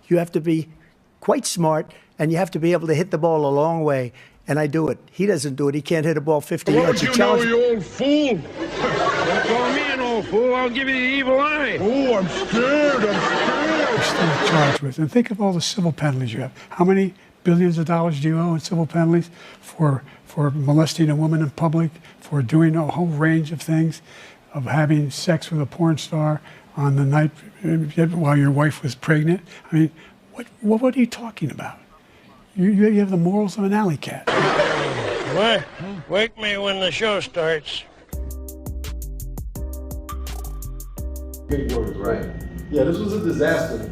You have to be quite smart, and you have to be able to hit the ball a long way. And I do it. He doesn't do it. He can't hit a ball 50 yards. Don't you know, you old fool? Don't call me an old fool. I'll give you the evil eye. Oh, I'm scared. You're still charged with. And think of all the civil penalties you have. How many billions of dollars do you owe in civil penalties for molesting a woman in public, for doing a whole range of things, of having sex with a porn star on the night while your wife was pregnant? I mean, what are you talking about? You have the morals of an alley cat. What? Wake me when the show starts. Big words, right? Yeah, this was a disaster.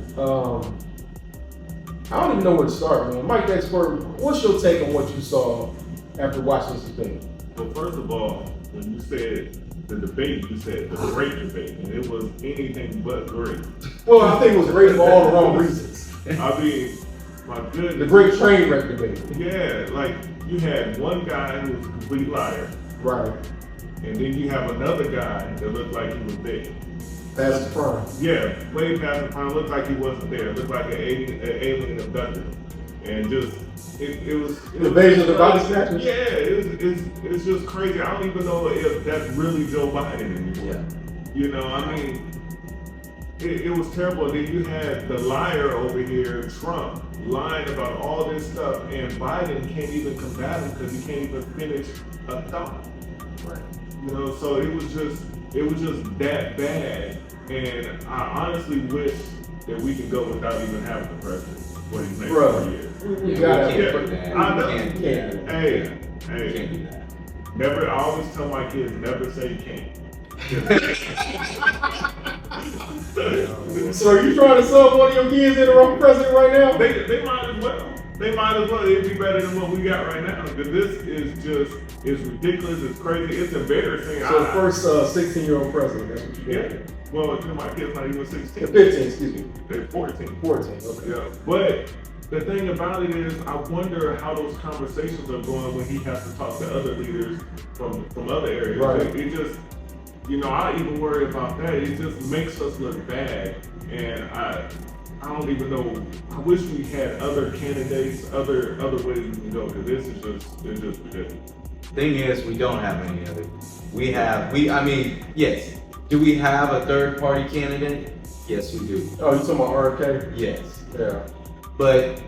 I don't even know where to start, man. Mike Expert, what's your take on what you saw after watching this debate? Well, first of all, when you said the debate, you said the great debate, and it was anything but great. Well, I think it was great for all the wrong reasons. I mean, my goodness. The great train wreck debate. Yeah, like you had one guy who was a complete liar. Right. And then you have another guy that looked like he was dead. Past the prime. Yeah, way past the prime. Looked like he wasn't there. Looked like an alien abducted him. And just, it was... Invasion of the body snatchers? Yeah, it's just crazy. I don't even know if that's really Joe Biden anymore. Yeah. You know, I mean, it was terrible. Then you had the liar over here, Trump, lying about all this stuff, and Biden can't even combat him because he can't even finish a thought. Right. You know, so it was just that bad. And I honestly wish that we could go without even having the president for these next 4 years. We can't put that. I know. Can't. Hey, Can't do that. never. I always tell my kids, never say you can't. So are you trying to sub one of your kids in the wrong president right now? They might as well. They might as well. It'd be better than what we got right now. Because this is just, it's ridiculous, it's crazy, it's embarrassing. So the first 16-year-old president, that's what you Yeah. get. Well, my kid's not even 16. 15, excuse me. They're 14. 14, okay. Yeah. But the thing about it is, I wonder how those conversations are going when he has to talk to other leaders from other areas. Right. It just, you know, I even worry about that. It just makes us look bad. And I don't even know. I wish we had other candidates, other ways we can go, because this is just ridiculous. Thing is, we don't have any other. Yes. Do we have a third party candidate? Yes, we do. Oh, you talking about RFK? Yes. Yeah. But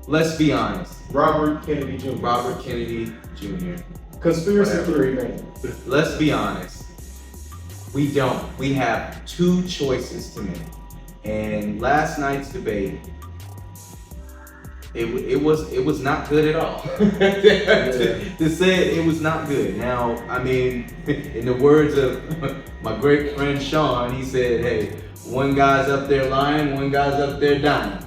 let's be honest. Robert Kennedy Jr. Robert Kennedy Jr. Conspiracy Whatever. theory man. Let's be honest. We don't. We have two choices to make. And last night's debate, it was not good at all. to say it was not good. Now, I mean, in the words of my great friend Sean, he said, "Hey, one guy's up there lying, one guy's up there dying."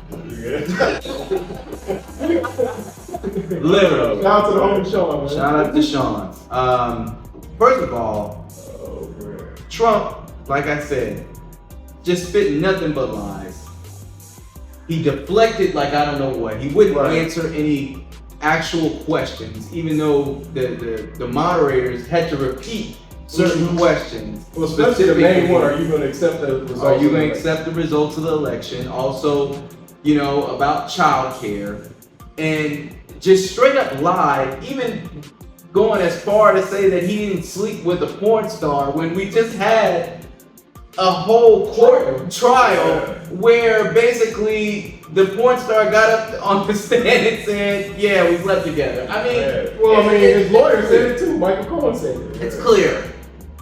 Literally. Shout out to the homie Sean, man. Shout out to Sean. First of all, Trump, like I said, just spitting nothing but lies. He deflected like I don't know what. He wouldn't answer any actual questions, even though the moderators had to repeat certain questions. Well, especially the main one, are you going to accept the results? Are you going to accept the results of the election? Also, you know, about child care. And just straight up lied, even going as far to say that he didn't sleep with a porn star when we just had a whole court trial where basically the porn star got up on the stand and said, "Yeah, we slept together." I mean, well, his lawyer said it too. Michael Cohen said it. It's clear.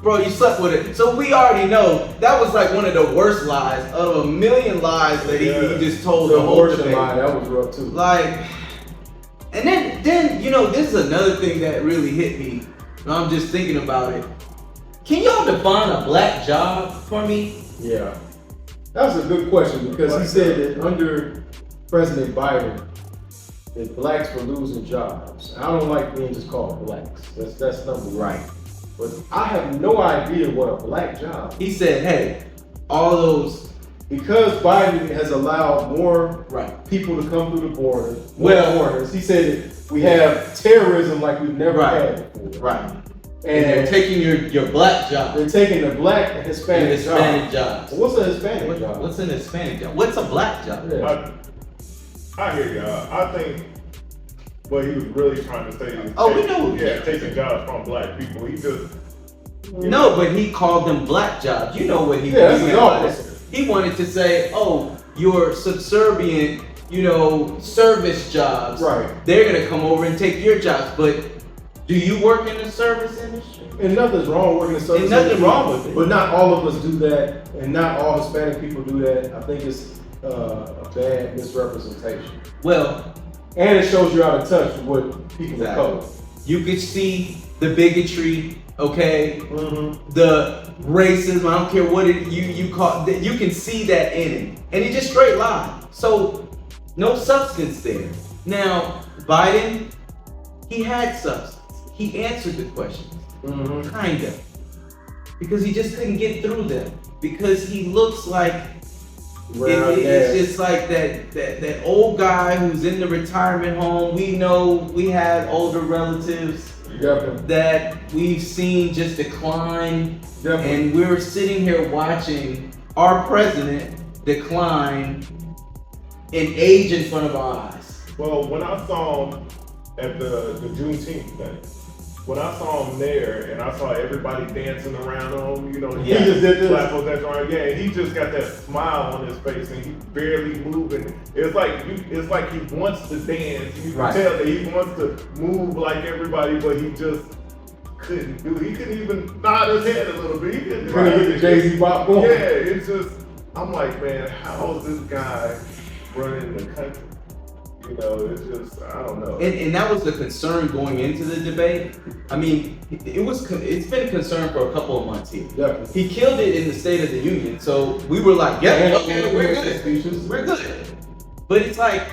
Bro, you slept with it. So we already know that was like one of the worst lies of a million lies that he just told the whole debate. Lie, that was rough too. Like, and then you know, this is another thing that really hit me. And I'm just thinking about it. Can y'all define a black job for me? Yeah, that's a good question because he said that under President Biden, that blacks were losing jobs. I don't like being just called blacks. That's number one. Right. But I have no idea what a black job. He said, "Hey, all those." Because Biden has allowed more people to come through the border, more foreigners. He said that we have terrorism like we've never had before. Right. And they're taking your black job. They're taking the black and Hispanic jobs. What's a Hispanic job? What's an Hispanic job? What's a black job? Yeah. I hear y'all. I think what he was really trying to say is we know. taking jobs from black people. He just No, but he called them black jobs. You know what he that's all. He wanted to say, oh, your subservient, service jobs. Right. They're gonna come over and take your jobs. But do you work in the service industry? And nothing's wrong working in service. And nothing industry, wrong with it. But not all of us do that, and not all Hispanic people do that. I think it's a bad misrepresentation. Well, And it shows you out of touch with what people of color. you could see the bigotry, okay? Mm-hmm. The racism, I don't care what you call it, you can see that in it. And he just straight lied. So, no substance there. Now, Biden, he had substance. He answered the questions. Mm-hmm. Kind of. Because he just couldn't get through them. Because he looks like, it's just like that old guy who's in the retirement home. We know we had older relatives that we've seen just decline. And we're sitting here watching our president decline in age in front of our eyes. Well, when I saw him at the Juneteenth thing, when I saw him there and I saw everybody dancing around him, he just did this. Yeah, he just got that smile on his face and he's barely moving. It's like he wants to dance. You can tell that he wants to move like everybody, but he just couldn't do it. He couldn't even nod his head a little bit. He couldn't get the Jay-Z bop going. Yeah, it's just, I'm like, man, how is this guy running the country? It's just, I don't know. And that was the concern going into the debate. I mean, it's been a concern for a couple of months here. Definitely. He killed it in the State of the Union, so we were like, yeah, okay, we're good. We're good. But it's like,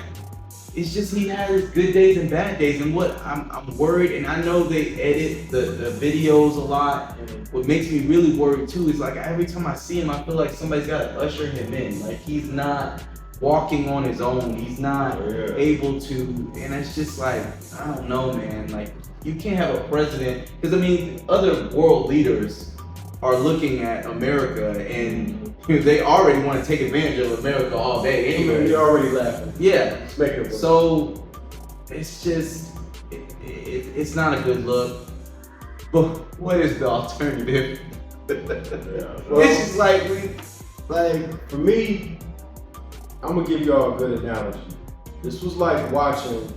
it's just he had his good days and bad days, and what I'm worried, and I know they edit the videos a lot. What makes me really worried too is like every time I see him, I feel like somebody's got to usher him in. Like he's not walking on his own. He's not able to, and it's just like, I don't know, man. Like you can't have a president, because I mean, other world leaders are looking at America and they already want to take advantage of America all day anyway. You're already laughing. Yeah. So it's just, it's not a good look. But what is the alternative? Well, It's just like for me, I'm gonna give y'all a good analogy. This was like watching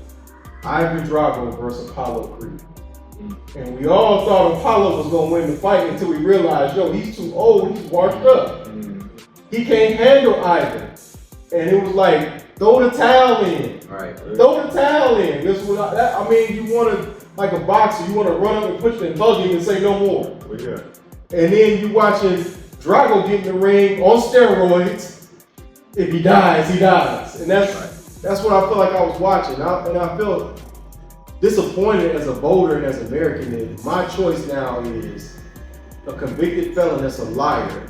Ivan Drago versus Apollo Creed. And we all thought Apollo was gonna win the fight until we realized, he's too old, he's washed up. He can't handle Ivan. And it was like, throw the towel in. Right. Throw the towel in. This was, I mean, you wanna, like a boxer, you wanna run up and push him and hug him and say no more. Yeah. And then you watching Drago get in the ring on steroids. If he dies, he dies. And that's what I feel like I was watching. And I feel disappointed as a voter and as an American that my choice now is a convicted felon that's a liar,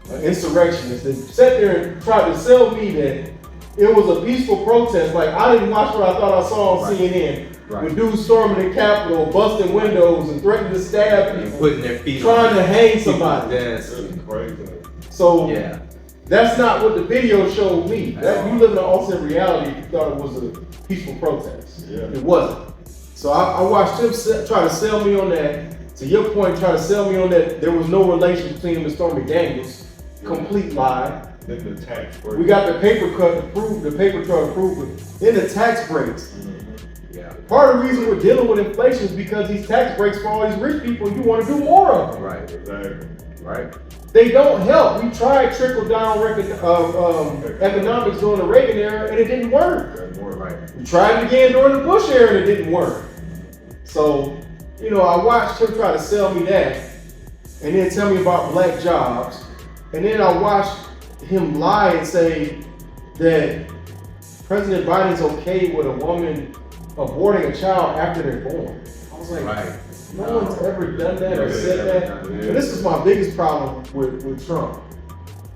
an insurrectionist, that sat there and tried to sell me that it was a peaceful protest. Like, I didn't watch what I thought I saw on CNN. With dudes storming the Capitol, busting windows and threatening to stab people. Putting their feet trying on to hang somebody. That's crazy. So, yeah. That's not what the video showed me. That you live in an alternate reality if you thought it was a peaceful protest. Yeah. It wasn't. So I watched him try to sell me on that. To your point, try to sell me on that there was no relation between him and Stormy Daniels. Complete lie. Then the tax break. We got the paper cut to prove, the paper trail to prove it. Then the tax breaks. Yeah. Part of the reason we're dealing with inflation is because these tax breaks for all these rich people, you want to do more of them. Right. Exactly. Right. They don't help. We tried trickle-down economics during the Reagan era, and it didn't work. Right. We tried it again during the Bush era, and it didn't work. So, I watched him try to sell me that, and then tell me about black jobs, and then I watched him lie and say that President Biden's okay with a woman aborting a child after they're born. I was like, no one's ever done that or said that. And this is my biggest problem with Trump.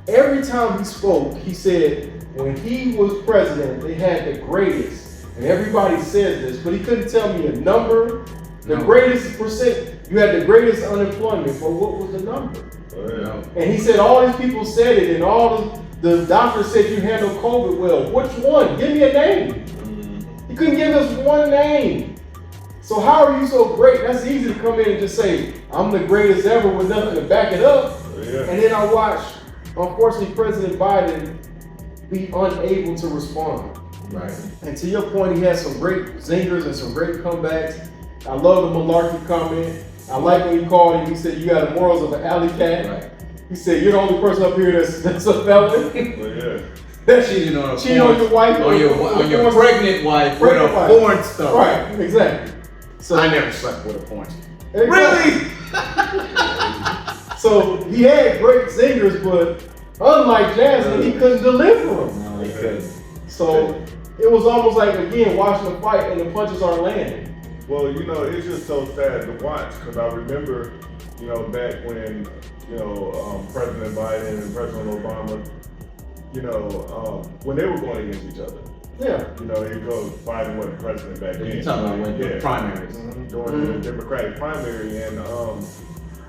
Every time he spoke, he said when he was president, they had the greatest. And everybody says this, but he couldn't tell me a number. The greatest percent. You had the greatest unemployment, but what was the number? Yeah. And he said all these people said it, and all the doctors said you handled COVID well. Which one? Give me a name. He couldn't give us one name. So how are you so great? That's easy to come in and just say, I'm the greatest ever with nothing to back it up. Yeah. And then I watched, unfortunately, President Biden be unable to respond. Right. And to your point, he had some great zingers and some great comebacks. I love the malarkey comment. I like when he called him, he said, you got the morals of an alley cat. Right. He said, you're the only person up here that's a felon. Yeah. That's Cheating on a cheating on your wife. on your pregnant wife with a porn star. Right, exactly. So I never slept with a porn star. exactly. Really? So he had great zingers, but unlike Jasmine, he couldn't deliver them. No, he couldn't. So it was almost like, again, watching a fight and the punches aren't landing. Well, you know, it's just so sad to watch because I remember, you know, back when, you know, President Biden and President Obama, you know, when they were going against each other. Yeah. You know, he goes Biden wasn't president back then. You're talking about when the primaries. During the Democratic primary, and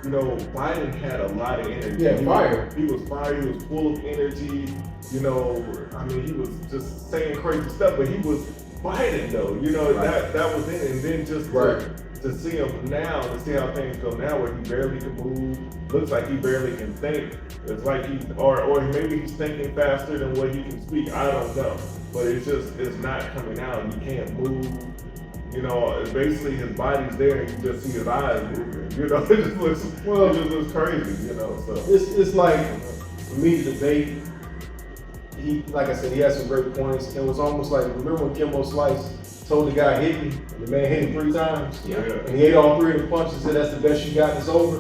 you know, Biden had a lot of energy. Yeah, fire. He was fire. He was full of energy. You know, I mean, he was just saying crazy stuff, but he was Biden though. You know, Right. that was it. And then just to see him now, to see how things go now, where he barely can move, looks like he barely can think. It's like or maybe he's thinking faster than what he can speak. I don't know, but it's not coming out. He can't move. You know, basically his body's there, and you just see his eyes moving. You know, it just looks crazy. You know, so It's like, for me, the debate, he, like I said, he had some great points. It was almost like, remember when Kimbo Slice told the guy hit me, and the man hit him 3 times? Yeah. And he ate all 3 of the punches and said, that's the best you got, it's over.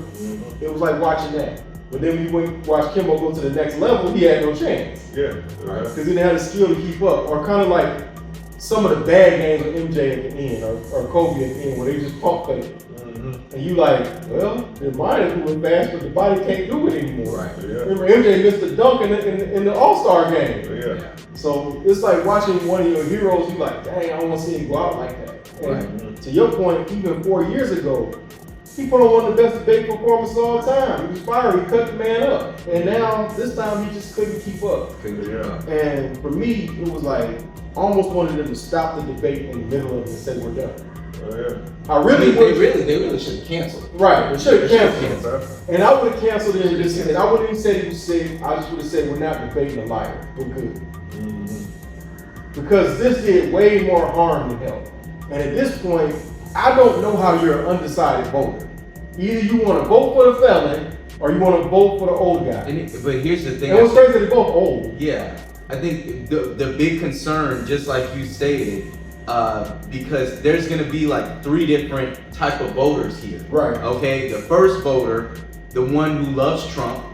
It was like watching that. But then when you went watch Kimbo go to the next level, he had no chance. Yeah. Because he didn't have the skill to keep up. Or kind of like some of the bad games with MJ at the end, or Kobe at the end, where they just pump fake. And you like, well, the mind is moving fast, but the body can't do it anymore. Right. Yeah. Remember, MJ missed the dunk in the All-Star game. Yeah. So it's like watching one of your heroes, you like, dang, I don't want to see him go out like that. And to your point, even 4 years ago, he put on one of the best debate performances of all time. He was fiery, he cut the man up. And now, this time, he just couldn't keep up. Yeah. And for me, it was like, almost wanted them to stop the debate in the middle of it and say we're done. Yeah. I really They really should have canceled. Right, we should have canceled. That's- And I would have canceled it and just said, I wouldn't even say he was sick. I just would have said, we're not debating a liar. We're good. Because this did way more harm than help. And at this point, I don't know how you're an undecided voter. Either you want to vote for the felon or you want to vote for the old guy. But here's the thing. And what's crazy, they're both old. Yeah, I think the big concern, just like you stated, because there's gonna be like 3 different type of voters here. Right. Okay, the first voter, the one who loves Trump,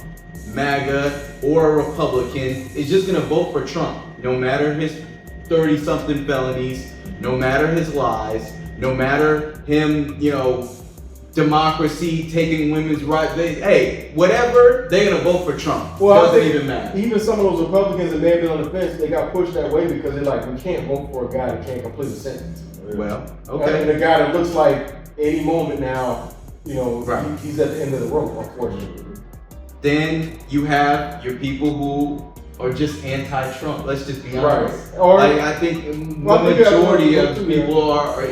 MAGA, or a Republican, is just gonna vote for Trump, no matter his 30-something felonies, no matter his lies, no matter him, you know, democracy, taking women's rights. Hey, whatever, they're gonna vote for Trump. Well, I Doesn't think even matter. even some of those Republicans that may have been on the fence, they got pushed that way because they're like, we can't vote for a guy that can't complete a sentence. Well, And okay. the guy that looks like any moment now, you know, Right. he's at the end of the rope, unfortunately. Then you have your people who are just anti-Trump. Let's just be honest. Right. Or I think Well, I the think that's majority what of too, yeah. people are.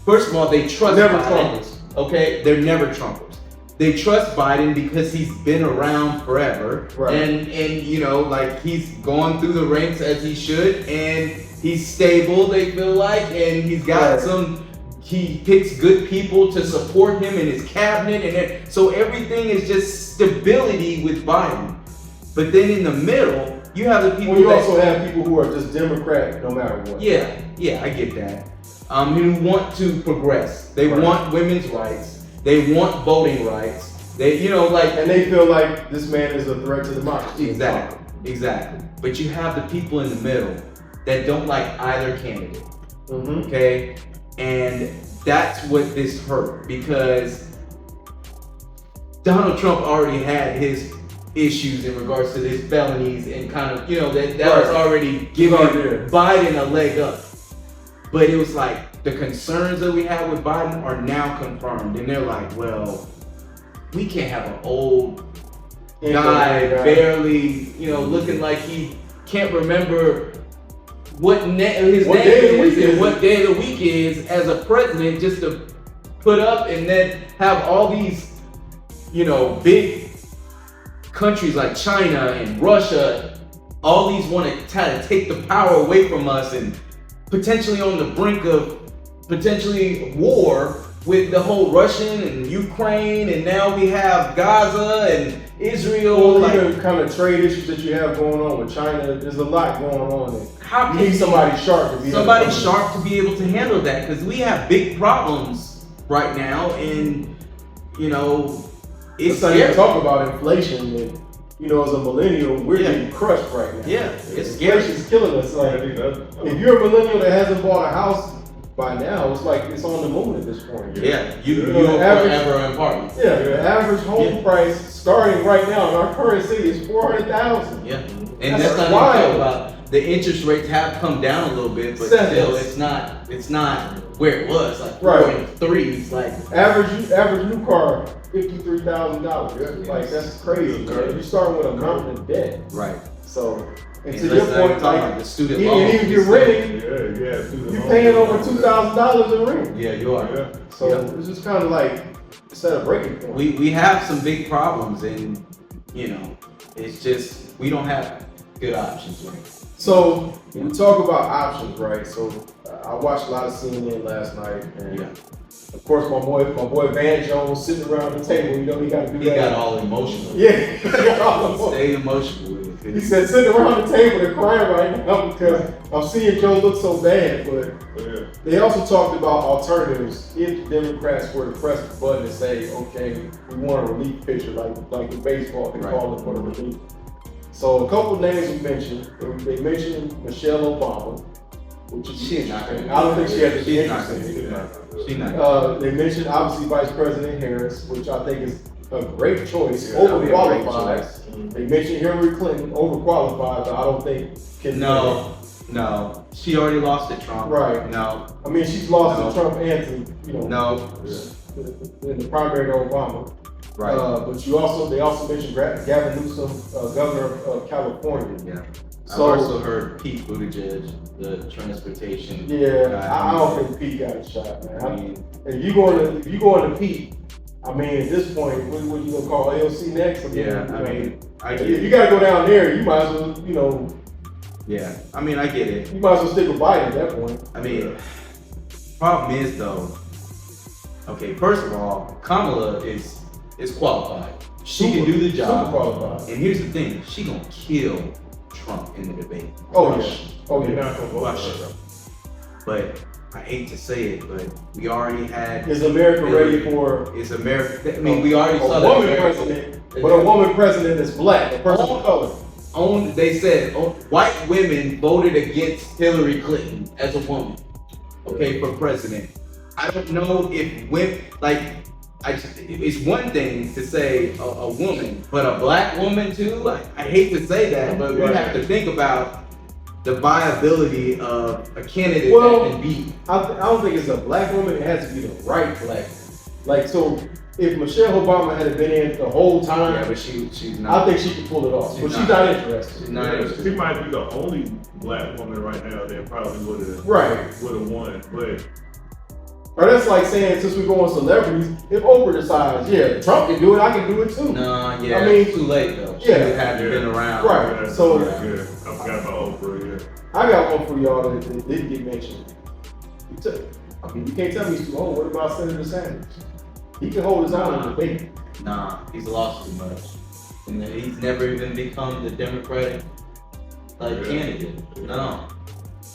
First of all, they trust Never Biden. Trumpers. Okay, they're never Trumpers. They trust Biden because he's been around forever, Right. and you know, like he's gone through the ranks as he should, and he's stable. They feel like, and he's got Right. He picks good people to support him in his cabinet, and so everything is just stability with Biden. But then in the middle, you have the people. well, you that, also have people who are just Democrat no matter what. yeah, I get that. Who want to progress. They Right. want women's rights. They want voting rights. They, you know, like And they feel like this man is a threat to democracy. exactly. But you have the people in the middle that don't like either candidate. Mm-hmm. Okay, and that's what this hurt because Donald Trump already had his issues in regards to his felonies and kind of, you know, that was already giving Already there. Biden a leg up. But it was like the concerns that we had with Biden are now confirmed, and they're like, well, we can't have an old guy barely, looking like he can't remember what his name is and what day of the week is as a president, just to put up and then have all these, big countries like China and Russia, all these want to try to take the power away from us and potentially on the brink of potentially war with the whole Russian and Ukraine, and now we have Gaza and Israel. Well, even kind of trade issues that you have going on with China, there's a lot going on there. How You can need somebody sharp to be able to handle that, because we have big problems right now, and it's like you scary. talk about inflation, and as a millennial, we're getting crushed right now. Yeah, it's scary. Inflation's killing us. Like, if you're a millennial that hasn't bought a house by now, it's like it's on the moon at this point. Yeah, you the don't average- forever in apartments. Yeah, the average home price starting right now in our current city is $400,000. Yeah, and That's that's not wild. even about the interest rates have come down a little bit, but still, it's not where it was, like 4.3s. Like Average new car, $53,000. Like, that's crazy. Yeah. You're starting with a mountain of debt. right. So, and And to let's your not even point, talk like, about the student even loans. if you're renting, Yeah. you're paying over $2,000 in rent. Yeah, you are. Yeah. So it's just kind of like it's at a breaking point. We have some big problems, and it's just we don't have good options. Right? So we talk about options, right? So I watched a lot of CNN last night, and of course my boy Van Jones sitting around the table. He got to do He that. got all emotional. Yeah, he got all emotional. Stay emotional with it. He said sitting around the table they're crying right now because I'm seeing Joe look so bad. But they also talked about alternatives if the Democrats were to press the button and say, okay, we want a relief pitcher like the baseball they call it for the relief. So a couple names we mentioned. They mentioned Michelle Obama, which is She's not gonna. I don't think she has the She's not interest in gonna it. do that. She's not. Gonna. They mentioned obviously Vice President Harris, which I think is a great choice, that'd be a great overqualified. choice. They mentioned Hillary Clinton, overqualified, but I don't think can. No, she already lost to Trump. Right. No. I mean, she's lost No. to Trump and to No. in the primary to Obama. Right. But they also mentioned Gavin Newsom, governor of California. Yeah. So- I've also heard Pete Buttigieg, the transportation. Yeah, guy. I don't think Pete got a shot, man. I mean, If you going to Pete, I mean, at this point, what you gonna call AOC next? I get if you it. gotta go down there, you might as well, Yeah. I mean, I get it. you might as well stick with Biden at that point. I mean, problem is though. Okay, first of all, Kamala is qualified. She can do the job. Super qualified. And here's the thing: she gonna kill Trump in the debate. Oh Crush. yeah. Oh You're yeah. not gonna vote Crush. for her. But I hate to say it, but we already had. Is America ready for It's America. I mean, we already saw a that. woman America- president? But a woman president that's black, a person of color. They said white women voted against Hillary Clinton as a woman, okay, for president. I don't know if women, it's one thing to say a woman, but a black woman too. Like, I hate to say that, but we have to think about the viability of a candidate that can beat. I don't think it's a black woman. It has to be the right black woman. So if Michelle Obama had been in the whole time, Yeah, but she's not. I think she could pull it off. But she's not. not interested. She's not She interested. might be the only black woman right now that probably would have won. But Or that's like saying, since we're going celebrities, if Oprah decides, yeah, Trump can do it, I can do it too. No, yeah, I mean, too late though. She yeah. hadn't been around. Right. So- I forgot about Oprah. Yeah. I got one for y'all that didn't get mentioned. You can't tell me he's too old. What about Senator Sanders? He can hold his own in the debate. Nah, he's lost too much. And he's never even become the Democratic candidate. No.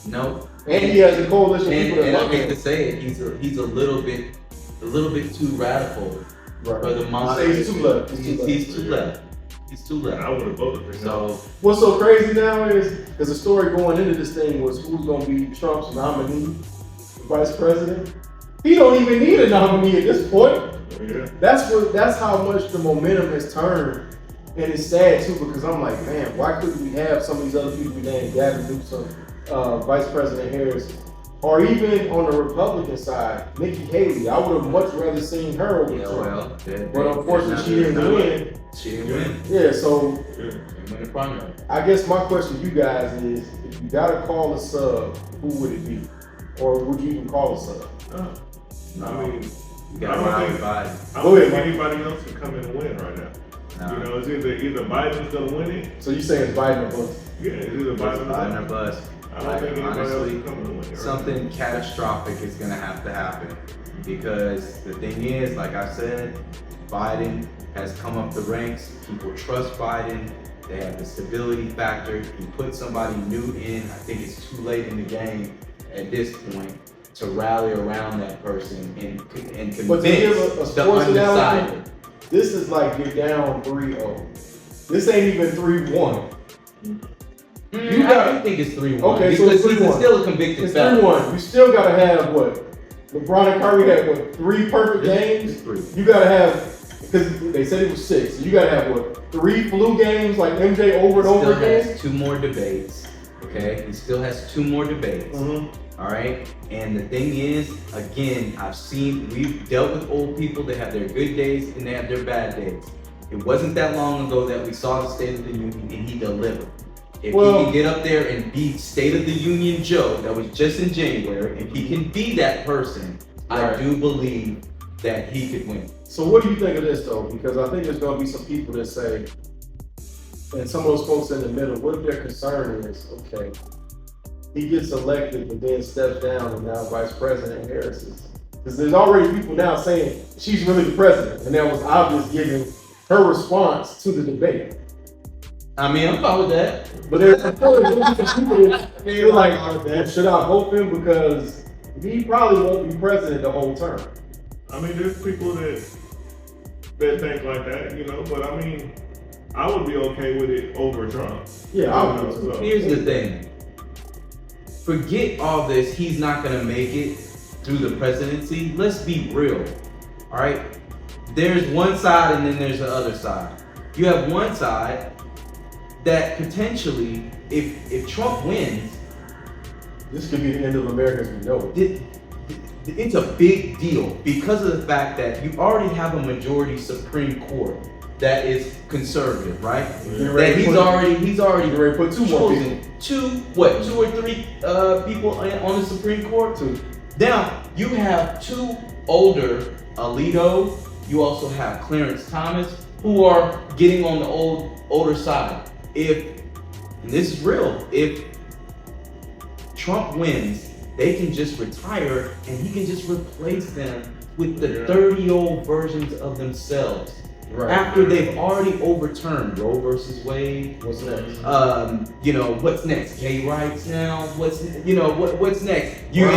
Nope. And he has a coalition of people that And I love hate him. to say it, he's a little bit too radical Right. for the You modern. say he's too left. He's too left. He's too left. I would have voted for him. So What's so crazy now is, because the story going into this thing was who's going to be Trump's nominee for vice president. He don't even need a nominee at this point. Yeah. That's how much the momentum has turned, and it's sad too because I'm like, man, why couldn't we have some of these other people named Gavin Newsom, Vice President Harris, Or even on the Republican side, Nikki Haley, I would have much rather seen her over Yeah, Trump. well, But unfortunately, she didn't win. She didn't win. Yeah, so She didn't win the primary. I guess my question to you guys is, if you gotta call a sub, who would it be? Or would you even call a sub? No. I mean, You gotta ride with Biden. I Go don't ahead, think anybody else can come in and win right now. No. You know, it's either Biden's gonna win it. So you saying it's Biden or Bush? Yeah, it's either Biden or Biden or Bush. bust. I don't think anybody else can come in and win it. Right Something catastrophic is gonna have to happen, because the thing is, like I said, Biden has come up the ranks. People trust Biden. They have the stability factor. You put somebody new in, I think it's too late in the game at this point to rally around that person and convince But to give a the sports undecided. analogy, this is like you're down 3-0. This ain't even 3-1. You I got- do think it's 3-1. Okay, so because it's he's 3-1. still a convicted It's felon. 3-1. You still gotta have what? LeBron and Curry had what? 3 perfect games? It's 3. You gotta have, because they said it was 6. So you gotta have what? 3 flu games like MJ over and over Still again? has 2 more debates. Okay, he still has 2 more debates. All right, and the thing is, again, we've dealt with old people that have their good days and they have their bad days. It wasn't that long ago that we saw the State of the Union and he delivered. If he can get up there and be State of the Union Joe, that was just in January, if he can be that person, Right. I do believe that he could win. So what do you think of this though? Because I think there's gonna be some people that say, and some of those folks in the middle, what if their concern is, okay, he gets elected but then steps down and now Vice President Harris is. Because there's already people now saying she's really the president, and that was obvious given her response to the debate. I mean, I'm fine with that. But there's people that feel like, should I vote for him because he probably won't be president the whole term. I mean, there's people that think like that, you know. But I mean, I would be okay with it over Trump. Yeah, I would too. Here's the thing. Forget all this, he's not gonna make it through the presidency. Let's be real, all right? There's one side and then there's the other side. You have one side that potentially, if Trump wins, This could be the end of America as we know it. it's a big deal because of the fact that you already have a majority Supreme Court that is conservative, right? That he's already ready to put 2 more chosen people. 2 or 3 people on the Supreme Court. 2. Now you have 2 older, Alito. You also have Clarence Thomas, who are getting on the older side. And this is real, if Trump wins, they can just retire and he can just replace them with the 30-year-old versions of themselves. Right. After they've already overturned Roe versus Wade. What's next? What's next? Gay rights now. What's next? We're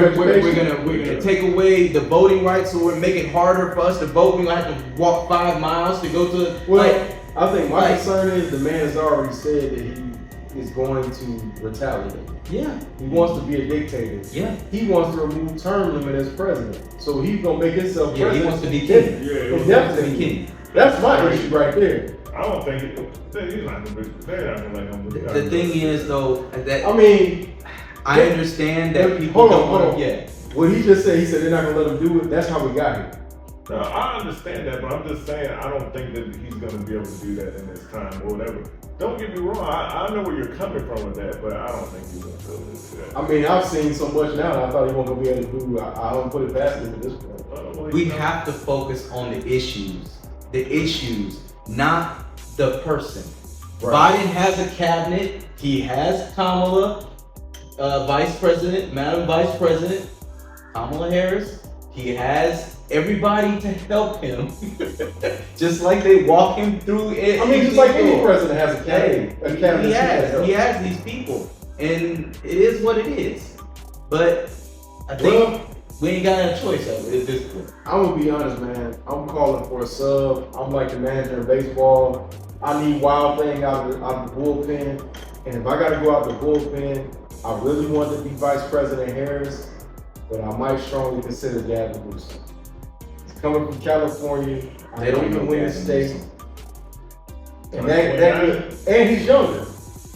gonna take away the voting rights, so we're making it harder for us to vote. We're gonna have to walk 5 miles to go to. I think my concern is the man has already said that he is going to retaliate. Yeah. He wants to be a dictator. Yeah. He wants to remove term limit as president. So he's gonna make himself Yeah, president. he wants to be king. Yeah, He wants to be king. That's my issue right there. I don't think he's not gonna be. They're not gonna let him do that. The thing is, though, that I mean, I understand that people don't want to. Yeah. what he just said, he said they're not gonna let him do it. That's how we got here. No, I understand that, but I'm just saying I don't think that he's gonna be able to do that in this time or whatever. Don't get me wrong, I know where you're coming from with that, but I don't think he's gonna be able to do that. I mean, I've seen so much now that I thought he wasn't gonna be able to do. I don't put it past him at this point. We have to focus on the issues, not the person. Right. Biden has a cabinet. He has Kamala, Vice President, Madam Vice President, Kamala Harris. He has everybody to help him, just like they walk him through it. I mean, just like any president has a cabinet. He has these people, and it is what it is. But I think we ain't got a choice at this point. I'm gonna be honest, man. I'm calling for a sub. I'm like the manager in baseball. I need Wild Thing out of the bullpen, and if I gotta go out the bullpen, I really want to be Vice President Harris, but I might strongly consider Gavin Newsom. He's coming from California. They don't even know win the Gavin state. Newsom. And he's younger.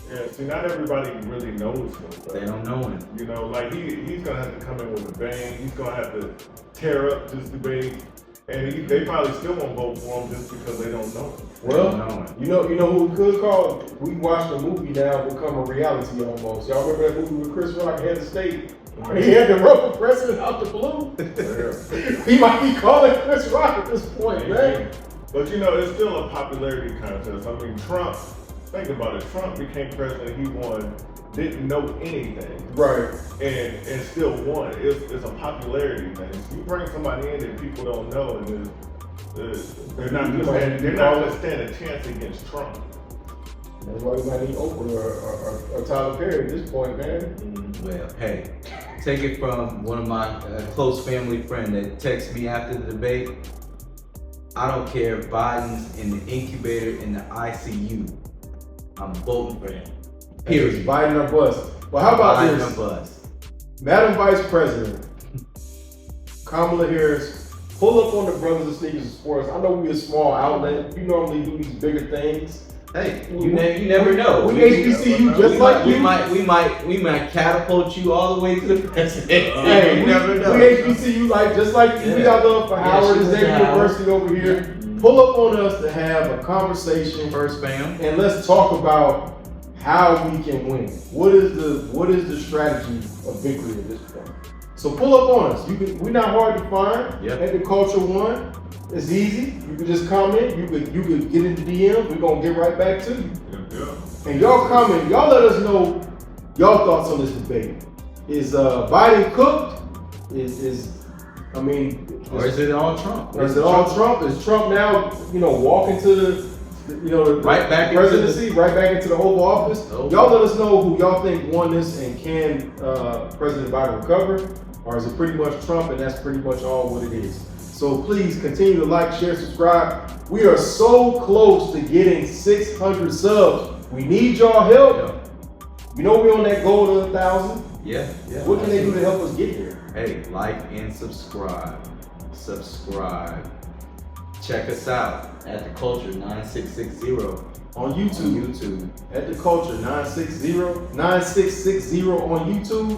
Yeah, Yeah, see, not everybody really knows him. They don't know him. You know, like he's gonna have to come in with a bang. He's gonna have to tear up this debate, and they probably still won't vote for him just because they don't know him. Well, you know who we could call? We watched a movie now become a reality almost. Y'all remember that movie with Chris Rock, Head of State? He had to run for president out the blue. He might be calling Chris Rock at this point, man. But you know, it's still a popularity contest. I mean, Trump, think about it. Trump became president, he won, didn't know anything. Right. And still won. It's a popularity thing. So you bring somebody in that people don't know, and they're not gonna stand a chance against Trump. That's why we might need Oprah or Tyler Perry at this point, man. Well, hey, take it from one of my close family friend that texted me after the debate. I don't care if Biden's in the incubator in the ICU. I'm voting for him. Period. Biden or bust. Well, how about Biden this? or bust. Madam Vice President Kamala Harris, pull up on the Brothers of Sneakers and Sports. I know we're a small outlet. You normally do these bigger things. Hey, you never know. We HBCU just like you. We might catapult you all the way to the president. Hey, you never know. We HBCU just like you. We got love for Howard and Xavier University over here. Pull up on us to have a conversation. First fam. And let's talk about how we can win. What is the strategy of victory at this point? So pull up on us. We're not hard to find. Yep. At the Culture One, it's easy. You can just comment. You could get in the DM. We're gonna get right back to you. Yeah. And y'all comment. Y'all let us know y'all thoughts on this debate. Is Biden cooked? Or is it all Trump? Or is it all Trump? Is Trump now, walking to the right back presidency, right back into the Oval Office? Oh. Y'all let us know who y'all think won this, and can President Biden recover? Or is it pretty much Trump, and that's pretty much all what it is? So please continue to like, share, subscribe. We are so close to getting 600 subs. We need y'all help. You know we're on that goal of 1,000. Yeah. What can they do to help us get there? Hey, like and subscribe. Check us out at the Culture 9660 On YouTube. At the Culture 9660 on YouTube.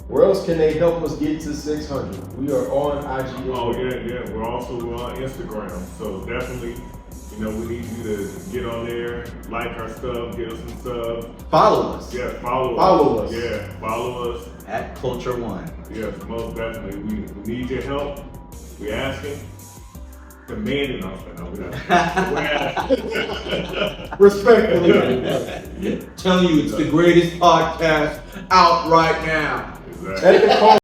Where else can they help us get to 600? We are on IG. Oh yeah. We're also on Instagram. So definitely, we need you to get on there, like our stuff, get us some subs. Follow us. Yeah, follow us. Yeah, follow us. At Culture One. Yes, most definitely. We need your help. We're asking. Demanding us right now. We're asking. Respectfully. Telling you it's the greatest podcast out right now. Exactly.